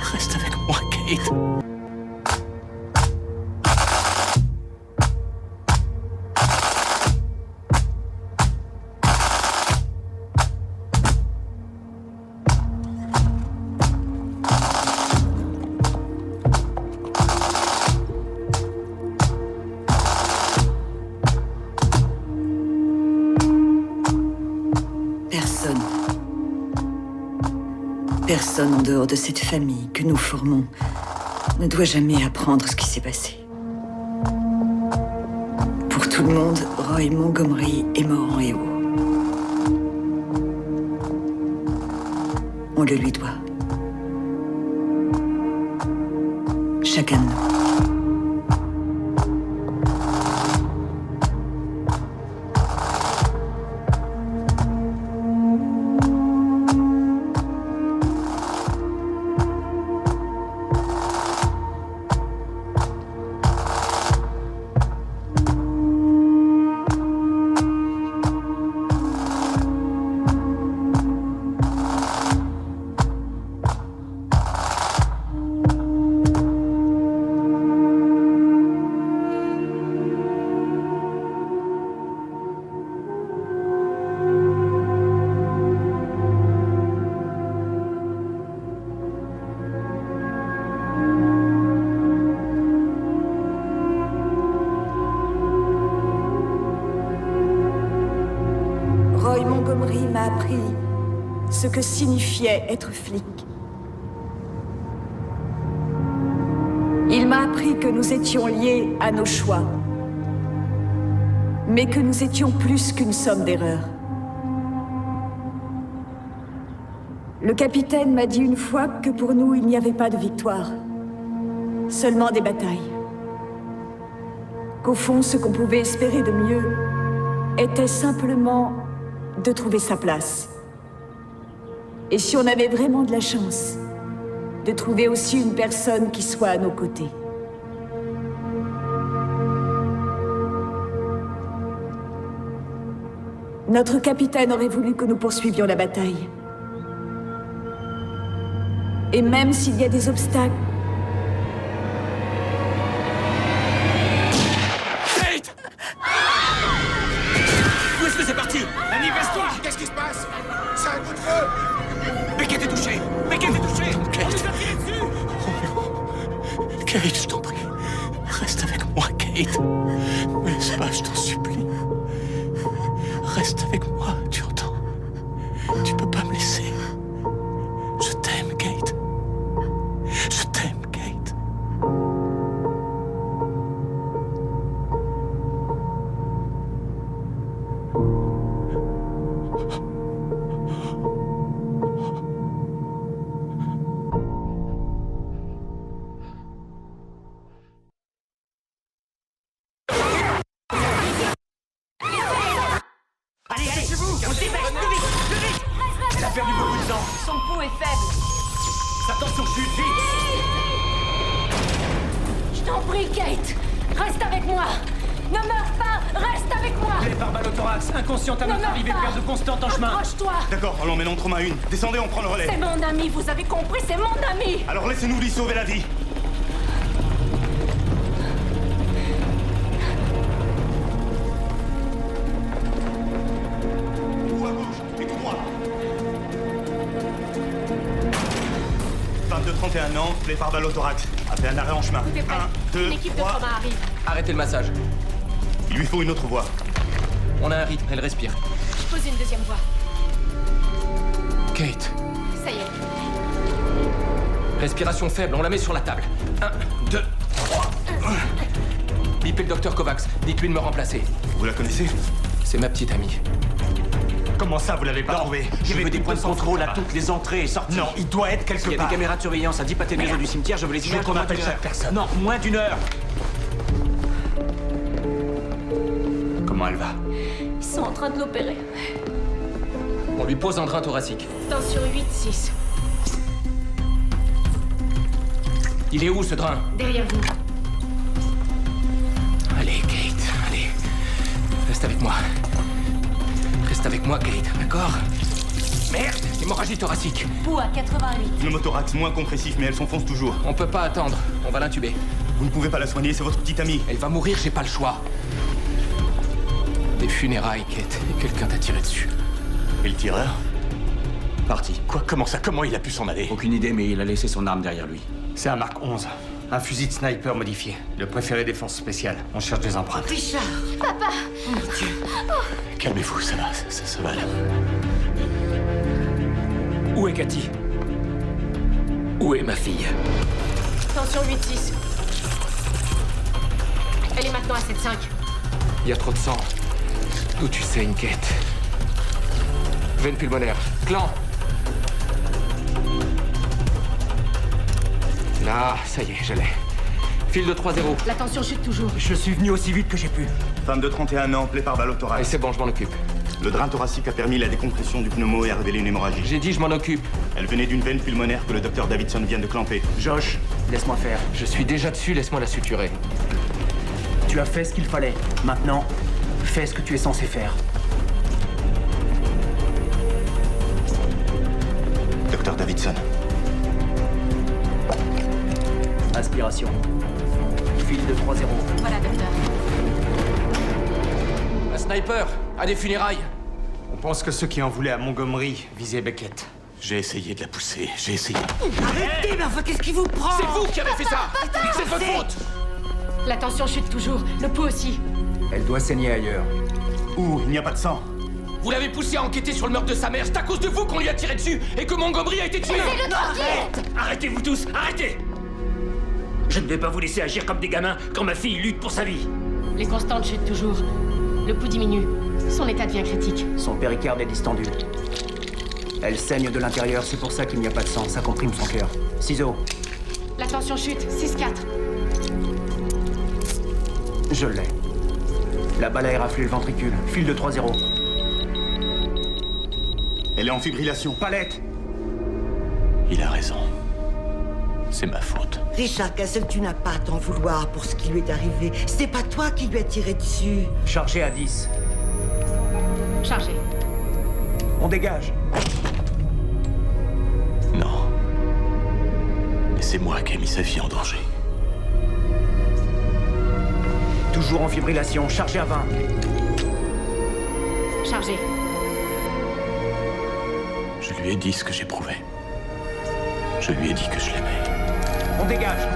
Reste avec moi, Kate. Personne en dehors de cette famille que nous formons ne doit jamais apprendre ce qui s'est passé. Pour tout le monde, Roy Montgomery est mort en héros. On le lui doit. Chacun de nous. Roy Montgomery m'a appris ce que signifiait être flic. Il m'a appris que nous étions liés à nos choix, mais que nous étions plus qu'une somme d'erreurs. Le capitaine m'a dit une fois que pour nous, il n'y avait pas de victoire, seulement des batailles. Qu'au fond, ce qu'on pouvait espérer de mieux était simplement de trouver sa place. Et si on avait vraiment de la chance, de trouver aussi une personne qui soit à nos côtés. Notre capitaine aurait voulu que nous poursuivions la bataille. Et même s'il y a des obstacles, C'est parti! Annie, baisse-toi! Qu'est-ce qui se passe? C'est un coup de feu! Mais Kate est touché! Mais Kate est touché! Kate! On nous a tiré dessus! Oh non! Kate, je t'en prie. Reste avec moi, Kate. Me laisse pas, je t'en supplie. Reste avec moi, tu entends? Tu peux pas me laisser. Je t'aime, Kate. Je t'aime, Kate. Elle a perdu beaucoup de sang! Son pouls est faible. Attention, chute, vite! Je t'en prie, Kate. Reste avec moi. Ne meurs pas. Reste avec moi. Les par balle au thorax, inconsciente à Ne notre meurs arrivée, pas. perte de constante en chemin! Approche-toi. D'accord, allons, menons trauma 1. Descendez, on prend le relais. C'est mon ami, vous avez compris, c'est mon ami. Alors laissez-nous lui sauver la vie. Ou à gauche, et tout droit. 22-31 ans, les par balle au thorax. Après un arrêt en chemin. Tout est prêt. 1, 2, Une équipe de 3. trauma arrive. Arrêtez le massage. Il lui faut une autre voie. On a un rythme, elle respire. Je pose une deuxième voie. Kate, Ça y est. respiration faible, on la met sur la table. 1, 2, 3. Bipez le docteur Kovacs, dites-lui de me remplacer. Vous la connaissez? C'est ma petite amie. Comment ça, vous l'avez pas trouvé? Je veux des points de contrôle à toutes les entrées et sorties. Non, il doit être quelque Il y a part. des caméras de surveillance à 10 pâtés de maison du cimetière, je veux les Je veux qu'on moins appelle d'une chaque heure. personne. Non, moins d'une heure. Comment elle va? Ils sont en train de l'opérer. On lui pose un drain thoracique. Tension 8-6. Il est où ce drain? Derrière vous. Allez, Kate, allez. Reste avec moi. Reste avec moi, Kate, d'accord? Merde! Hémorragie thoracique. Pouls à 88. Pneumothorax moins compressif, mais elle s'enfonce toujours. On peut pas attendre. On va l'intuber. Vous ne pouvez pas la soigner, c'est votre petite amie. Elle va mourir, j'ai pas le choix. Des funérailles, Kate. Et quelqu'un t'a tiré dessus. Et le tireur? Parti. Quoi? Comment ça? Comment il a pu s'en aller? Aucune idée, mais il a laissé son arme derrière lui. C'est un Mark 11. Un fusil de sniper modifié. Le préféré des forces spéciales. On cherche des empreintes. Richard. Calmez-vous, ça va, ça va là. Où est Cathy? Où est ma fille? Tension 8-6. Elle est maintenant à 7-5. Il y a trop de sang. D'où tu saignes, Kate? Veine pulmonaire. Clan. Là, ça y est, je l'ai. Fil de 3-0. La tension chute toujours. Je suis venu aussi vite que j'ai pu. Femme de 31 ans, plaie par balle au Et thorax. c'est bon, je m'en occupe. Le drain thoracique a permis la décompression du pneumo et a révélé une hémorragie. J'ai dit, je m'en occupe. Elle venait d'une veine pulmonaire que le docteur Davidson vient de clamper. Josh, laisse-moi faire. Je suis déjà dessus, laisse-moi la suturer. Tu as fait ce qu'il fallait. Maintenant, fais ce que tu es censé faire. Docteur Davidson. Aspiration. Fil de 3-0. Voilà, docteur. Un sniper, à des funérailles. On pense que ceux qui en voulaient à Montgomery visaient Beckett. J'ai essayé de la pousser, j'ai essayé. Arrêtez, mais enfin, qu'est-ce qui vous prend? C'est vous qui avez fait ça! C'est de votre faute! La tension chute toujours. Le pouls aussi. Elle doit saigner ailleurs. Où il n'y a pas de sang. Vous l'avez poussé à enquêter sur le meurtre de sa mère. C'est à cause de vous qu'on lui a tiré dessus et que Montgomery a été tué! Arrêtez-vous tous! Arrêtez! Je ne vais pas vous laisser agir comme des gamins quand ma fille lutte pour sa vie. Les constantes chutent toujours. Le pouls diminue. Son état devient critique. Son péricarde est distendu. Elle saigne de l'intérieur, c'est pour ça qu'il n'y a pas de sang. Ça comprime son cœur. Ciseaux. La tension chute. 6-4. Je l'ai. La balle a éraflé le ventricule. Fil de 3-0. Elle est en fibrillation. Palette. Il a raison. C'est ma faute. Richard Castle, tu n'as pas à t'en vouloir pour ce qui lui est arrivé. C'est pas toi qui lui as tiré dessus. Chargé à 10. Chargé. On dégage. Non. Mais c'est moi qui ai mis sa fille en danger. Toujours en fibrillation. Chargé à 20. Chargé. Je lui ai dit ce que j'éprouvais. Je lui ai dit que je l'aimais. On dégage.